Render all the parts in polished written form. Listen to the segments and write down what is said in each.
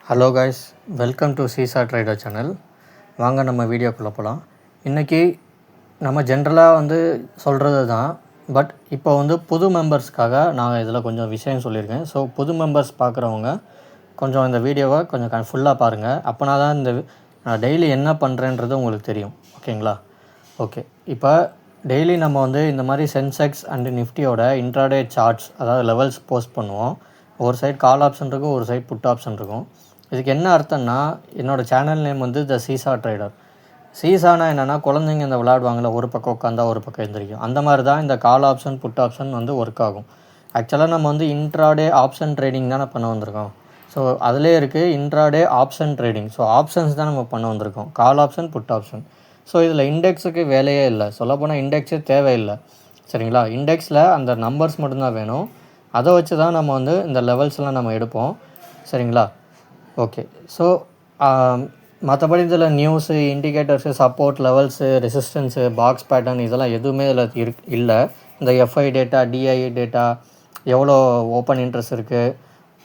Hello guys, welcome to seesaw trader channel. வாங்க நம்ம வீடியோக்குள்ளே போகலாம். இன்றைக்கி நம்ம ஜென்ரலாக சொல்கிறது தான். பட் இப்போ புது மெம்பர்ஸ்க்காக நான் இதில் கொஞ்சம் விஷயம் சொல்லியிருக்கேன். ஸோ புது மெம்பர்ஸ் பார்க்குறவங்க கொஞ்சம் இந்த வீடியோவை கொஞ்சம் ஃபுல்லாக பாருங்கள். அப்போனா தான் இந்த நான் டெய்லி என்ன பண்ணுறேன்றது உங்களுக்கு தெரியும். ஓகேங்களா? ஓகே, இப்போ டெய்லி நம்ம இந்த மாதிரி சென்செக்ஸ் அண்டு நிஃப்டியோட இன்ட்ராடே சார்ட்ஸ், அதாவது லெவல்ஸ் போஸ்ட் பண்ணுவோம். ஒரு சைடு கால் ஆப்ஷன் இருக்கும், ஒரு சைடு புட் ஆப்ஷன் இருக்கும். இதுக்கு என்ன அர்த்தம்னா, என்னோடய channel name the seesaw trader. சீசானா என்னென்னா, குழந்தைங்க இந்த விளையாடுவாங்களே, ஒரு பக்கம் உட்காந்தா ஒரு பக்கம் எழுந்திரிக்கும். அந்த மாதிரி தான் இந்த call option put option work ஆகும். ஆக்சுவலாக நம்ம இன்ட்ராடே ஆப்ஷன் ட்ரேடிங் தானே பண்ண வந்திருக்கோம். ஸோ அதிலே இருக்குது intraday option trading. So options தான் நம்ம பண்ண வந்திருக்கோம், call option put option. So இதில் இண்டெக்ஸுக்கு வேலையே இல்லை, சொல்லப்போனால் இண்டெக்ஸே தேவையில்லை. சரிங்களா? இண்டெக்ஸில் அந்த நம்பர்ஸ் மட்டும்தான் வேணும். அதை வச்சு தான் நம்ம இந்த லெவல்ஸ்லாம் நம்ம எடுப்போம். சரிங்களா? ஓகே, ஸோ மற்றபடி இதில் news, indicators, support, levels, resistance, box pattern இதெல்லாம் எதுவுமே இதில் இல்லை. இந்த எஃப்ஐ டேட்டா, டிஐ டேட்டா, எவ்வளோ ஓப்பன் இன்ட்ரெஸ்ட் இருக்குது,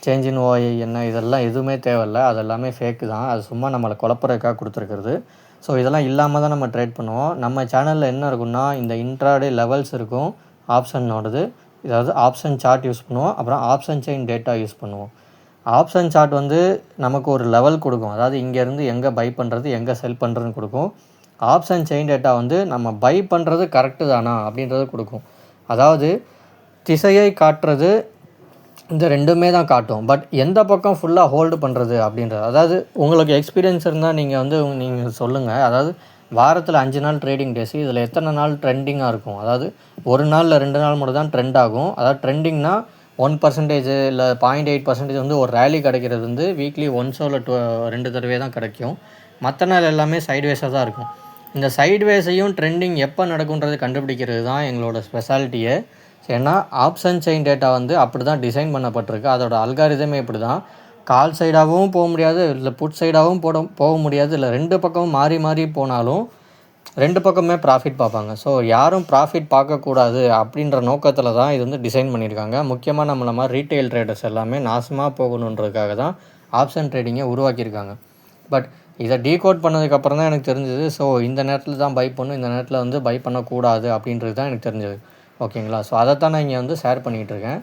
சேஞ்ச் இன் ஓஐ என்ன, இதெல்லாம் எதுவுமே தேவையில்லை. அது எல்லாமே ஃபேக்கு தான். அது சும்மா நம்மளை குழப்பறதுக்காக கொடுத்துருக்குறது. ஸோ இதெல்லாம் இல்லாமல் தான் நம்ம ட்ரேட் பண்ணுவோம். நம்ம சேனலில் என்ன இருக்குன்னா, இந்த இன்ட்ராடே லெவல்ஸ் இருக்கும், ஆப்ஷனோடது. இதாவது ஆப்ஷன் சார்ட் யூஸ் பண்ணுவோம், அப்புறம் ஆப்ஷன் செயின் டேட்டா யூஸ் பண்ணுவோம். ஆப்ஷன் சார்ட் நமக்கு ஒரு லெவல் கொடுக்கும். அதாவது இங்கேருந்து எங்கே பை பண்ணுறது, எங்கே செல் பண்ணுறதுன்னு கொடுக்கும். ஆப்ஷன் செயின் டேட்டா நம்ம பை பண்ணுறது கரெக்டு தானா அப்படின்றது கொடுக்கும். அதாவது திசையை காட்டுறது இந்த ரெண்டுமே தான் காட்டும். பட் எந்த பக்கம் ஃபுல்லாக ஹோல்டு பண்ணுறது அப்படின்றது, அதாவது உங்களுக்கு எக்ஸ்பீரியன்ஸ் இருந்தால் நீங்கள் நீங்கள் சொல்லுங்கள். அதாவது வாரத்தில் 5 நாள் ட்ரேடிங் டேஸு, இதில் எத்தனை நாள் ட்ரெண்டிங்காக இருக்கும். அதாவது ஒரு நாள் 2 நாள் மட்டும் தான் ட்ரெண்ட் ஆகும். அதாவது ட்ரெண்டிங்னா 1% இல்லை 0.8% ஒரு ரேலி கிடைக்கிறது வீக்லி ஒன்ஸோ இல்லை 2 தடவை தான் கிடைக்கும். மற்ற நாள் எல்லாமே சைட்வேஸாக தான் இருக்கும். இந்த சைட்வேஸையும் ட்ரெண்டிங் எப்போ நடக்குன்றது கண்டுபிடிக்கிறது தான் எங்களோட ஸ்பெஷாலிட்டியே. ஏன்னா ஆப்ஷன் செயின் டேட்டா அப்படி தான் டிசைன் பண்ணப்பட்டிருக்கு. அதோட அல்காரிதமே இப்படி தான். கால் சைடாகவும் போக முடியாது, இல்லை புட் சைடாகவும் போக முடியாது, இல்லை 2 பக்கமும் மாறி மாறி போனாலும் 2 பக்கமே ப்ராஃபிட் பார்ப்பாங்க. ஸோ யாரும் ப்ராஃபிட் பார்க்கக்கூடாது அப்படின்ற நோக்கத்தில் தான் இது டிசைன் பண்ணியிருக்காங்க. முக்கியமாக நம்மள மாதிரி ரீட்டைல் ட்ரேடர்ஸ் எல்லாமே நாசமாக போகணுன்றதுக்காக தான் ஆப்ஷன் ட்ரேடிங்கை உருவாக்கியிருக்காங்க. பட் இதை டீகோட் பண்ணதுக்கப்புறம் தான் எனக்கு தெரிஞ்சது. ஸோ இந்த நேரத்தில் தான் பை பண்ணணும், இந்த நேரத்தில் பை பண்ணக்கூடாது அப்படின்றது தான் எனக்கு தெரிஞ்சது. ஓகேங்களா? ஸோ அதைத்தான் நான் இங்கே ஷேர் பண்ணிகிட்டு இருக்கேன்.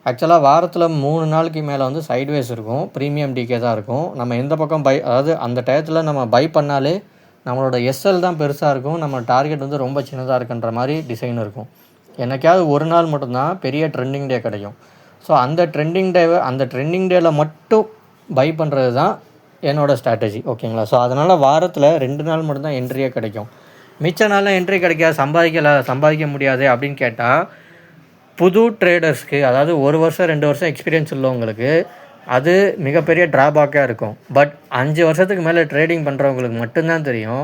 ஆக்சுவலாக வாரத்தில் 3 நாளைக்கு மேலே சைட்வேஸ் இருக்கும், ப்ரீமியம் டிகே தான் இருக்கும். நம்ம எந்த பக்கம் பை, அதாவது அந்த டயத்தில் நம்ம பை பண்ணாலே நம்மளோட எஸ்எல் தான் பெருசாக இருக்கும், நம்ம டார்கெட் ரொம்ப சின்னதாக இருக்குன்ற மாதிரி டிசைன் இருக்கும். என்னைக்காவது ஒரு நாள் மட்டும்தான் பெரிய ட்ரெண்டிங் டே கிடைக்கும். ஸோ அந்த ட்ரெண்டிங் டேயில் மட்டும் பை பண்ணுறது தான் என்னோடய ஸ்ட்ராட்டஜி. ஓகேங்களா? ஸோ அதனால் வாரத்தில் 2 நாள் மட்டும்தான் என்ட்ரியே கிடைக்கும். மிச்ச நாளில் என்ட்ரி கிடைக்காது, சம்பாதிக்க முடியாது அப்படின்னு கேட்டால், புது ட்ரேடர்ஸ்க்கு, அதாவது 1 வருஷம் 2 வருஷம் எக்ஸ்பீரியன்ஸ் உள்ளவங்களுக்கு அது மிகப்பெரிய ட்ராபேக்காக இருக்கும். பட் 5 வருஷத்துக்கு மேலே ட்ரேடிங் பண்ணுறவங்களுக்கு மட்டும்தான் தெரியும்,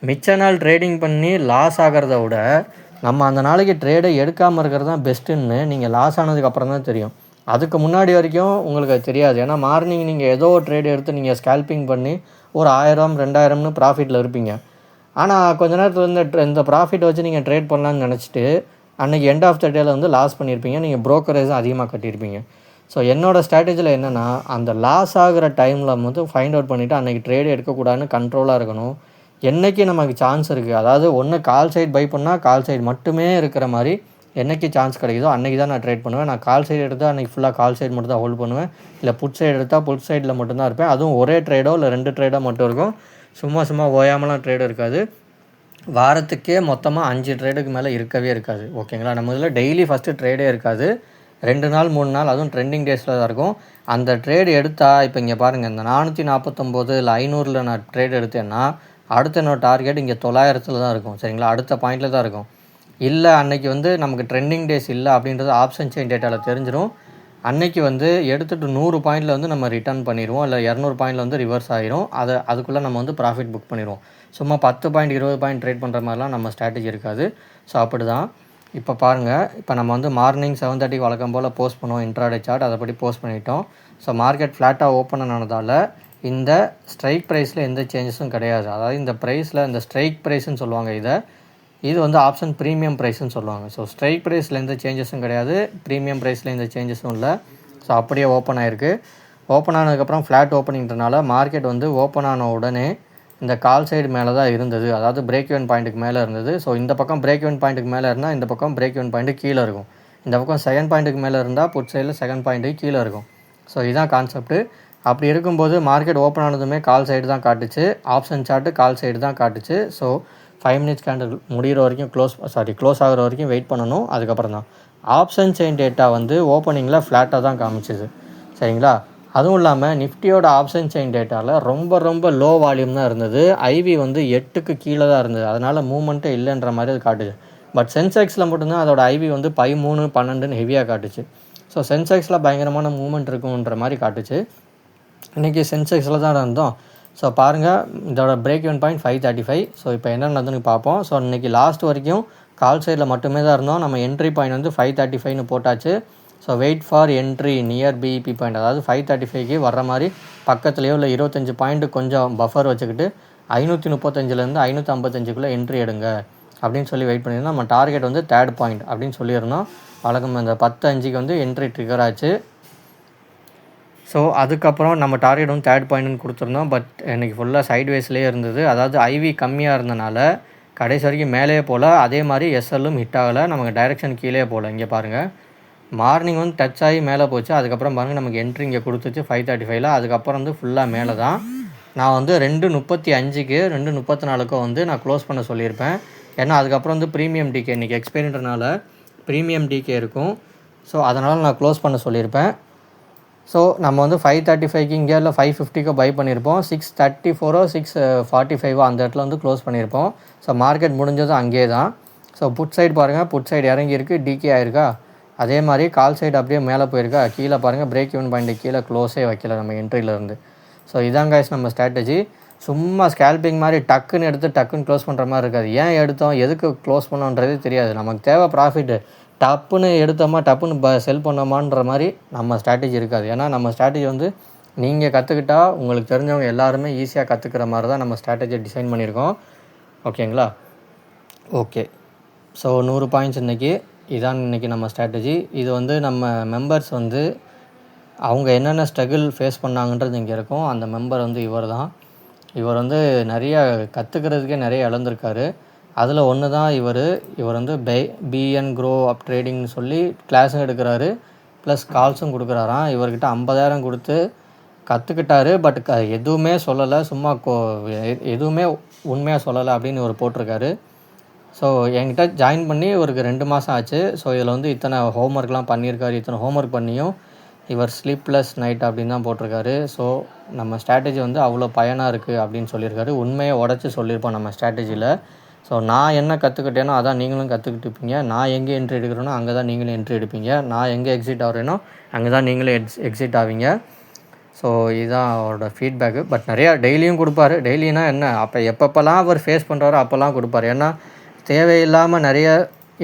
மிச்ச நாள் ட்ரேடிங் பண்ணி லாஸ் ஆகிறத விட நம்ம அந்த நாளைக்கு ட்ரேடை எடுக்காமல் இருக்கிறது தான் பெஸ்ட்டுன்னு நீங்கள் லாஸ் ஆனதுக்கப்புறம் தான் தெரியும். அதுக்கு முன்னாடி வரைக்கும் உங்களுக்கு அது தெரியாது. ஏன்னா மார்னிங் நீங்கள் ஏதோ ஒரு ட்ரேடு எடுத்து நீங்கள் ஸ்கேல்பிங் பண்ணி ஒரு 1000 2000ன்னு ப்ராஃபிட்டில் இருப்பீங்க. ஆனால் கொஞ்ச நேரத்தில் இந்த ப்ராஃபிட் வச்சு நீங்கள் ட்ரேட் பண்ணலான்னு நினச்சிட்டு அன்றைக்கி எண்ட் ஆஃப் த டேயில் லாஸ் பண்ணியிருப்பீங்க. நீங்கள் ப்ரோக்கரேஜும் அதிகமாக கட்டியிருப்பீங்க. ஸோ என்னோடய ஸ்ட்ராட்டஜியில் என்னென்னா, அந்த லாஸ் ஆகிற டைமில் ஃபைண்ட் அவுட் பண்ணிவிட்டு அன்றைக்கி ட்ரேடு எடுக்கக்கூடாதுன்னு கண்ட்ரோலாக இருக்கணும். என்றைக்கு நமக்கு சான்ஸ் இருக்குது, அதாவது ஒன்று கால் சைடு பை பண்ணால் கால் சைடு மட்டுமே இருக்கிற மாதிரி என்றைக்கு சான்ஸ் கிடைக்குதோ அன்றைக்கி தான் நான் ட்ரேட் பண்ணுவேன். நான் கால் சைடு எடுத்தால் அன்றைக்கி ஃபுல்லாக கால் சைடு மட்டும் தான் ஹோல்ட் பண்ணுவேன். இல்லை புட் சைடு எடுத்தால் புட் சைடில் மட்டும்தான் இருப்பேன். அதுவும் ஒரே ட்ரேடோ இல்லை 2 ட்ரேடோ மட்டும் இருக்கும். சும்மா ஓயாமலாம் ட்ரேடு இருக்காது. வாரத்துக்கே மொத்தமாக 5 ட்ரேடுக்கு மேலே இருக்கவே இருக்காது. ஓகேங்களா? நம்ம இதில் டெய்லி ஃபஸ்ட்டு ட்ரேடே இருக்காது. 2 நாள் 3 நாள், அதுவும் ட்ரெண்டிங் டேஸில் தான் இருக்கும். அந்த ட்ரேடு எடுத்தால், இப்போ இங்கே பாருங்கள், இந்த 449 இல்லை 500 நான் ட்ரேட் எடுத்தேன்னா அடுத்த என்னோட டார்கெட் இங்கே 900 தான் இருக்கும். சரிங்களா? அடுத்த பாயிண்டில் தான் இருக்கும். இல்லை அன்றைக்கி நமக்கு ட்ரெண்டிங் டேஸ் இல்லை அப்படின்றது ஆப்ஷன் செயின் டேட்டாவில் தெரிஞ்சிடும். அன்றைக்கி எடுத்துகிட்டு 100 பாயிண்டில் நம்ம ரிட்டர்ன் பண்ணிடுவோம், இல்லை 200 பாயிண்டில் ரிவர்ஸ் ஆகிரும். அதுக்குள்ளே நம்ம ப்ராஃபிட் புக் பண்ணிடுவோம். சும்மா 10 பாயிண்ட் 20 பாயிண்ட் ட்ரேட் பண்ணுற மாதிரிலாம் நம்ம ஸ்ட்ராட்டஜி இருக்காது. ஸோ அப்படி தான். இப்போ பாருங்கள், இப்போ நம்ம மார்னிங் 7:30 வழக்கம் போல் போஸ்ட் பண்ணுவோம் இன்ட்ராடே சார்ட். அதைப்படி போஸ்ட் பண்ணிட்டோம். ஸோ மார்க்கெட் ஃப்ளாட்டாக ஓப்பன் ஆனதால் இந்த ஸ்ட்ரைக் ப்ரைஸில் எந்த சேஞ்சஸும் கிடையாது. அதாவது இந்த ப்ரைஸில், இந்த ஸ்ட்ரைக் ப்ரைஸ்ன்னு சொல்லுவாங்க இது ஆப்ஷன் ப்ரீமியம் ப்ரைஸ்ன்னு சொல்லுவாங்க. ஸோ ஸ்ட்ரைக் ப்ரைஸில் எந்த சேஞ்சஸும் கிடையாது, ப்ரீமியம் ப்ரைஸில் எந்த சேஞ்சஸும் இல்லை. ஸோ அப்படியே ஓப்பன் ஆகிருக்கு. ஓப்பன் ஆனதுக்கப்புறம் ஃப்ளாட் ஓப்பனிங்கிறனால மார்க்கெட் வந்து ஓப்பன் ஆன உடனே இந்த கால் சைடு மேலே தான் இருந்தது, அதாவது பிரேக் ஈவன் பாயிண்ட்டுக்கு மேலே இருந்தது. ஸோ இந்த பக்கம் பிரேக் ஈவன் பாயிண்ட்டுக்கு மேலே இருந்தால் இந்த பக்கம் பிரேக் ஈவன் பாயிண்ட்டு கீழே இருக்கும். இந்த பக்கம் செகண்ட் பாயிண்ட்டுக்கு மேலே இருந்தால் புட் சைடில் செகண்ட் பாயிண்ட்டுக்கு கீழே இருக்கும். ஸோ இதுதான் கான்செப்ட்டு. அப்படி இருக்கும்போது மார்க்கெட் ஓப்பன் ஆனதுமே கால் சைடு தான் காட்டுச்சு, ஆப்ஷன் சார்ட்டு கால் சைடு தான் காட்டுச்சு. ஸோ 5 மினிட்ஸ் கேண்டில் முடிகிற வரைக்கும் க்ளோஸ் ஆகிற வரைக்கும் வெயிட் பண்ணணும். அதுக்கப்புறம் தான் ஆப்ஷன் செயின் டேட்டா வந்து ஓப்பனிங்கில் ஃப்ளாட்டாக தான் காமிச்சிது, சரிங்களா. அதுவும் இல்லாமல் நிஃப்டியோட ஆப்ஷன் செயின் டேட்டாவில் ரொம்ப லோ வால்யூம் தான் இருந்தது. ஐவி வந்து 8க்கு கீழே தான் இருந்தது, அதனால் மூவ்மெண்ட்டே இல்லைன்ற மாதிரி அது காட்டுச்சு. பட் சென்செக்ஸில் மட்டும்தான் அதோட ஐவி வந்து 13, 12ன்னு ஹெவியாக காட்டுச்சு. ஸோ சென்செக்ஸில் பயங்கரமான மூவ்மெண்ட் இருக்குன்ற மாதிரி காட்டுச்சு. இன்றைக்கி சென்செக்ஸில் தான் இருந்தோம். ஸோ பாருங்கள், இதோட பிரேக் ஈவன் பாயிண்ட் 535. ஸோ இப்போ என்ன நடந்துன்னு பார்ப்போம். ஸோ இன்றைக்கி லாஸ்ட் வரைக்கும் கால் சைடில் மட்டுமே தான் இருந்தோம். நம்ம என்ட்ரி பாயிண்ட் வந்து 535ன்னு போட்டாச்சு. So wait for entry near BEP point, அதாவது 535க்கு வர்ற மாதிரி பக்கத்துலேயோ இல்லை 25 பாயிண்ட்டு கொஞ்சம் பஃபர் வச்சுக்கிட்டு 535லேருந்து 555க்குள்ளே என்ட்ரி எடுங்க அப்படின்னு சொல்லி வெயிட் பண்ணியிருந்தோம். நம்ம டார்கெட் வந்து 3rd பாயிண்ட் அப்படின்னு சொல்லியிருந்தோம். வழக்கம் இந்த 10:05க்கு வந்து என்ட்ரி ட்ரிகர் ஆச்சு. ஸோ அதுக்கப்புறம் நம்ம டார்கெட் வந்து 3rd பாயிண்ட்னு கொடுத்துருந்தோம். பட் இன்றைக்கி ஃபுல்லாக சைட்வேஸ்லேயே இருந்தது. அதாவது ஐவி கம்மியாக இருந்தனால கடைசி வரைக்கும் மேலே போல், அதே மாதிரி எஸ்எல்லும் ஹிட் ஆகலை, நமக்கு டைரெக்ஷன் கீழே போகல. இங்கே பாருங்கள், மார்னிங் வந்து டச் ஆகி மேலே போச்சு. அதுக்கப்புறம் பாருங்கள் நமக்கு என்ட்ரி இங்கே கொடுத்துச்சு 535ல். அதுக்கப்புறம் வந்து ஃபுல்லாக மேலே தான். நான் வந்து 2:35க்கு 2:34க்கும் வந்து நான் க்ளோஸ் பண்ண சொல்லியிருப்பேன். ஏன்னா அதுக்கப்புறம் வந்து ப்ரீமியம் டிகே இன்றைக்கி எக்ஸ்பைரின்றனால ப்ரீமியம் டிகே இருக்கும். ஸோ அதனால் நான் க்ளோஸ் பண்ண சொல்லியிருப்பேன். ஸோ நம்ம வந்து 535க்கு இங்கே இல்லை 550க்கோ பை பண்ணியிருப்போம். 634 645 அந்த இடத்துல வந்து க்ளோஸ் பண்ணியிருப்போம். ஸோ மார்க்கெட் முடிஞ்சதும் அங்கே தான். ஸோ புட் சைடு பாருங்கள், புட் சைடு இறங்கியிருக்கு, டிகே ஆயிருக்கா. அதே மாதிரி கால் சைடு அப்படியே மேலே போயிருக்கா. கீழே பாருங்கள், பிரேக் ஈவன் பாயிண்ட்டு கீழே க்ளோஸே வைக்கல நம்ம என்ட்ரியிலேருந்து. ஸோ இதான் கைஸ் நம்ம ஸ்ட்ராட்டஜி. சும்மா ஸ்கேல்பிங் மாதிரி டக்குன்னு எடுத்து டக்குன்னு க்ளோஸ் பண்ணுற மாதிரி இருக்காது. ஏன் எடுத்தோம், எதுக்கு க்ளோஸ் பண்ணோன்றதே தெரியாது. நமக்கு தேவை ப்ராஃபிட்டு. டப்புன்னு எடுத்தோமா டப்புன்னு செல் பண்ணோமான்ற மாதிரி நம்ம ஸ்ட்ராட்டஜி இருக்காது. ஏன்னா நம்ம ஸ்ட்ராட்டஜி வந்து நீங்கள் கற்றுக்கிட்டா உங்களுக்கு தெரிஞ்சவங்க எல்லாருமே ஈஸியாக கற்றுக்கிற மாதிரி தான் நம்ம ஸ்ட்ராட்டஜியை டிசைன் பண்ணியிருக்கோம். ஓகேங்களா? ஓகே. ஸோ 100 பாயிண்ட்ஸ் இன்றைக்கி. இதான் இன்றைக்கி நம்ம ஸ்ட்ராட்டஜி. இது வந்து நம்ம மெம்பர்ஸ் வந்து அவங்க என்னென்ன ஸ்ட்ரகிள் ஃபேஸ் பண்ணாங்கன்றது இங்கே இருக்கும். அந்த மெம்பர் வந்து இவர் தான். இவர் வந்து நிறையா கற்றுக்கிறதுக்கே நிறைய இழந்திருக்காரு. அதில் ஒன்று தான் இவர் வந்து பிஎன் க்ரோ அப் ட்ரேடிங்னு சொல்லி கிளாஸும் எடுக்கிறாரு, ப்ளஸ் கால்ஸும் கொடுக்குறாராம். இவர்கிட்ட 50,000 கொடுத்து கற்றுக்கிட்டாரு. பட் எதுவுமே சொல்லலை, சும்மா எதுவுமே உண்மையாக சொல்லலை அப்படின்னு இவர் போட்டிருக்காரு. ஸோ என்கிட்ட ஜாயின் பண்ணி இவருக்கு 2 மாதம் ஆச்சு. ஸோ இதில் வந்து இத்தனை ஹோம்ஒர்க்லாம் பண்ணியிருக்காரு. இத்தனை ஹோம்ஒர்க் பண்ணியும் இவர் ஸ்லீப்லெஸ் நைட் அப்படின்னு தான் போட்டிருக்காரு. ஸோ நம்ம ஸ்ட்ராட்டஜி வந்து அவ்வளோ பயனாக இருக்குது அப்படின்னு சொல்லியிருக்காரு. உண்மையை உடச்சி சொல்லியிருப்போம் நம்ம ஸ்ட்ராட்டஜியில். ஸோ நான் என்ன கற்றுக்கிட்டேனோ அதான் நீங்களும் கற்றுக்கிட்டு இருப்பீங்க. நான் எங்கே என்ட்ரி எடுக்கிறேனோ அங்கே தான் நீங்களும் என்ட்ரி எடுப்பீங்க. நான் எங்கே எக்ஸிட் ஆகிறேனோ அங்கே தான் நீங்களும் எக்ஸிட் ஆவீங்க. ஸோ இதுதான் அவரோட ஃபீட்பேக்கு. பட் நிறையா டெய்லியும் கொடுப்பாரு. டெய்லினா என்ன, அப்போ எப்பப்போலாம் அவர் ஃபேஸ் பண்ணுறாரோ அப்போல்லாம் கொடுப்பாரு. ஏன்னா தேவையில்லாமல் நிறைய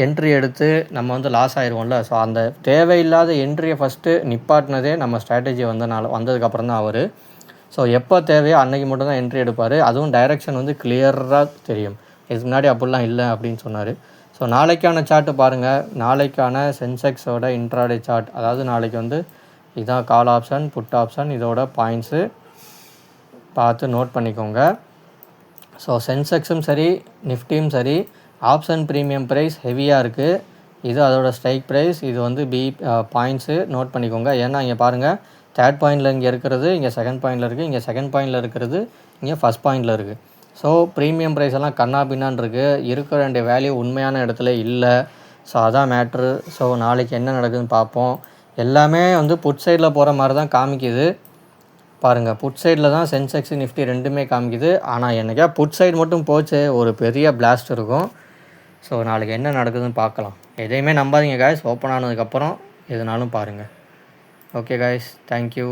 என்ட்ரி எடுத்து நம்ம வந்து லாஸ் ஆயிடுவோம்ல. ஸோ அந்த தேவையில்லாத என்ட்ரியை ஃபஸ்ட்டு நிப்பாட்டினதே நம்ம ஸ்ட்ராட்டஜி வந்ததுக்கப்புறம் தான் அவர். ஸோ எப்போ தேவையோ அன்றைக்கி மட்டும்தான் என்ட்ரி எடுப்பார். அதுவும் டைரெக்ஷன் வந்து கிளியராக தெரியும். இதுக்கு முன்னாடி அப்படிலாம் இல்லை அப்படின்னு சொன்னார். ஸோ நாளைக்கான சார்ட்டு பாருங்கள். நாளைக்கான சென்செக்ஸோட இன்ட்ராடே சார்ட், அதாவது நாளைக்கு வந்து இதான் கால் ஆப்ஷன், புட் ஆப்ஷன், இதோட பாயிண்ட்ஸு பார்த்து நோட் பண்ணிக்கோங்க. ஸோ சென்செக்ஸும் சரி நிஃப்டியும் சரி ஆப்ஷன் ப்ரீமியம் ப்ரைஸ் ஹெவியாக இருக்குது. இது அதோட ஸ்ட்ரைக் ப்ரைஸ், இது வந்து பாயிண்ட்ஸு நோட் பண்ணிக்கோங்க. ஏன்னா இங்கே பாருங்கள், 3rd பாயிண்டில் இங்கே இருக்கிறது இங்கே 2nd பாயிண்டில் இருக்குது, இங்கே 2nd பாயிண்டில் இருக்கிறது இங்கே 1st பாயிண்டில் இருக்குது. ஸோ ப்ரீமியம் ப்ரைஸ் எல்லாம் கண்ணா பின்னான்னு இருக்குது. இருக்க வேண்டிய வேல்யூ உண்மையான இடத்துல இல்லை. ஸோ அதான் மேட்ரு. ஸோ நாளைக்கு என்ன நடக்குதுன்னு பார்ப்போம். எல்லாமே வந்து புட் சைடில் போகிற மாதிரி தான் காமிக்குது. பாருங்கள், புட் சைடில் தான் சென்செக்ஸ் நிஃப்டி ரெண்டுமே காமிக்குது. ஆனால் என்னைக்கா புட் சைடு மட்டும் போச்சு ஒரு பெரிய பிளாஸ்ட் இருக்கும். ஸோ நாளைக்கு என்ன நடக்குதுன்னு பார்க்கலாம். எதையுமே நம்பாதீங்க காய்ஸ். ஓப்பன் ஆனதுக்கப்புறம் எதுனாலும் பாருங்கள். Okay guys, thank you.